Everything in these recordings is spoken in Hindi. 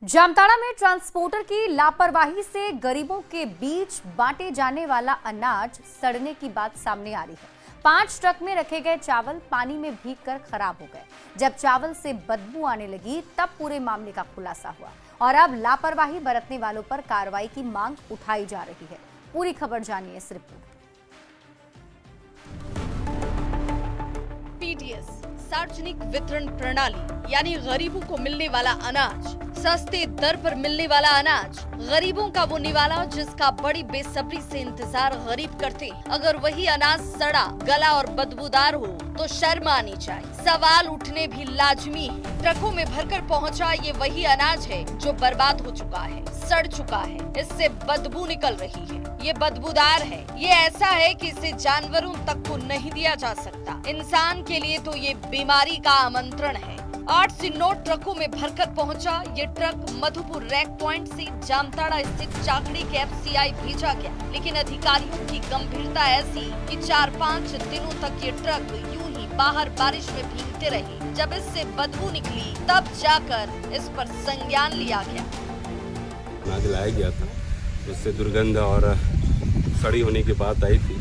जामताड़ा में ट्रांसपोर्टर की लापरवाही से गरीबों के बीच बांटे जाने वाला अनाज सड़ने की बात सामने आ रही है। 5 ट्रक में रखे गए चावल पानी में भीगकर खराब हो गए। जब चावल से बदबू आने लगी तब पूरे मामले का खुलासा हुआ और अब लापरवाही बरतने वालों पर कार्रवाई की मांग उठाई जा रही है। पूरी खबर जानिए इस रिपोर्ट। पीडीएस सार्वजनिक वितरण प्रणाली यानी गरीबों को मिलने वाला अनाज, सस्ते दर पर मिलने वाला अनाज, गरीबों का वो निवाला जिसका बड़ी बेसब्री से इंतजार गरीब करते। अगर वही अनाज सड़ा, गला और बदबूदार हो तो शर्म आनी चाहिए। सवाल उठने भी लाजमी है। ट्रकों में भरकर पहुंचा ये वही अनाज है जो बर्बाद हो चुका है, सड़ चुका है, इससे बदबू निकल रही है। ये बदबूदार है, ये ऐसा है कि इसे जानवरों तक को नहीं दिया जा सकता। इंसान के लिए तो ये बीमारी का आमंत्रण है। 8 से 9 ट्रकों में भरकर पहुंचा ये ट्रक मधुपुर रैक पॉइंट से जामताड़ा स्थित चाकड़ी के FCI भेजा गया, लेकिन अधिकारियों की गंभीरता ऐसी कि 4-5 दिनों तक ये ट्रक यूं ही बाहर बारिश में भीगते रहे। जब इससे बदबू निकली तब जाकर इस पर संज्ञान लिया गया। अनाज लाया गया था, उससे दुर्गंध और सड़ी होने की बात आई थी,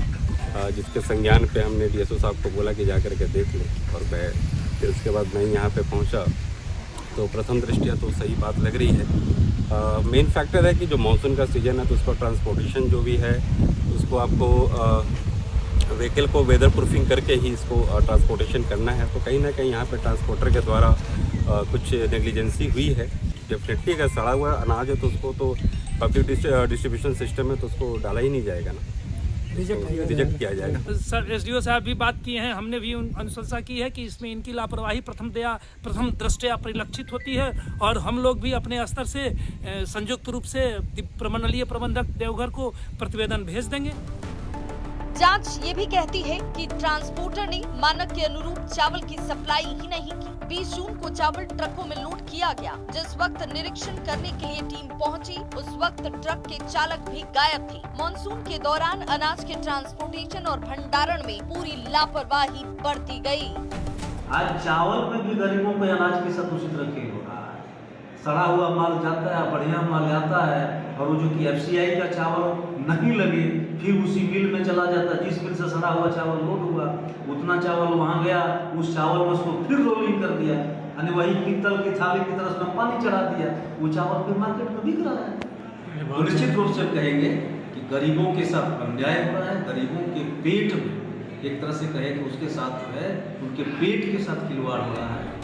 जिसके संज्ञान पे हमने DSO साहब को बोला कि जाकर के देख लें। और फिर उसके बाद मैं यहाँ पे पहुँचा तो प्रथम दृष्टिया तो सही बात लग रही है। मेन फैक्टर है कि जो मानसून का सीजन है तो उसका ट्रांसपोर्टेशन जो भी है उसको आपको व्हीकल को वेदर प्रूफिंग करके ही इसको ट्रांसपोर्टेशन करना है। तो कहीं ना कहीं यहाँ पे ट्रांसपोर्टर के द्वारा कुछ नेग्लिजेंसी हुई है। डेफिनेटली अगर सड़ा हुआ अनाज है तो उसको तो पब्लिक डिस्ट्रीब्यूशन सिस्टम में तो उसको डाला ही नहीं जाएगा ना, रिजेक्ट किया जाएगा। सर SDO साहब भी बात किए हैं, हमने भी अनुशंसा की है कि इसमें इनकी लापरवाही प्रथम दृष्टया परिलक्षित होती है और हम लोग भी अपने स्तर से संयुक्त रूप से प्रमंडलीय प्रबंधक देवघर को प्रतिवेदन भेज देंगे। जांच ये भी कहती है कि ट्रांसपोर्टर ने मानक के अनुरूप चावल की सप्लाई ही नहीं की। 20 जून को चावल ट्रकों में लोड किया गया। जिस वक्त निरीक्षण करने के लिए टीम पहुंची, उस वक्त ट्रक के चालक भी गायब थे। मानसून के दौरान अनाज के ट्रांसपोर्टेशन और भंडारण में पूरी लापरवाही बरती गई। आज चावल में भी गरीबों को अनाज के साथ उसी तरह खेल हो रहा है। सड़ा हुआ माल जाता है, बढ़िया माल जाता है और वो जो कि FCI का चावल नहीं लगे फिर उसी मिल में चला जाता है। जिस मिल से सड़ा हुआ चावल लोड हुआ उतना चावल वहाँ गया, उस चावल में उसको फिर रोलिंग कर दिया, यानी वही पीतल की थाली की तरह उसमें पानी चढ़ा दिया, वो चावल फिर मार्केट में बिक रहा है। तो निश्चित रूप से कहेंगे कि गरीबों के साथ अन्याय हो रहा है। गरीबों के पेट में एक तरह से कहे कि उसके साथ जो है उनके पेट के साथ खिलवाड़ हो रहा है।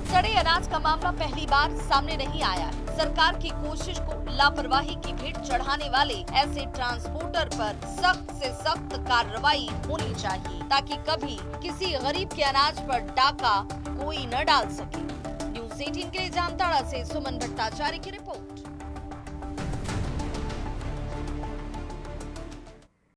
सड़े अनाज का मामला पहली बार सामने नहीं आया। सरकार की कोशिश को लापरवाही की भेंट चढ़ाने वाले ऐसे ट्रांसपोर्टर पर सख्त से सख्त कार्रवाई होनी चाहिए ताकि कभी किसी गरीब के अनाज पर डाका कोई न डाल सके। न्यूज़ 18 के लिए जामताड़ा से सुमन भट्टाचार्य की रिपोर्ट।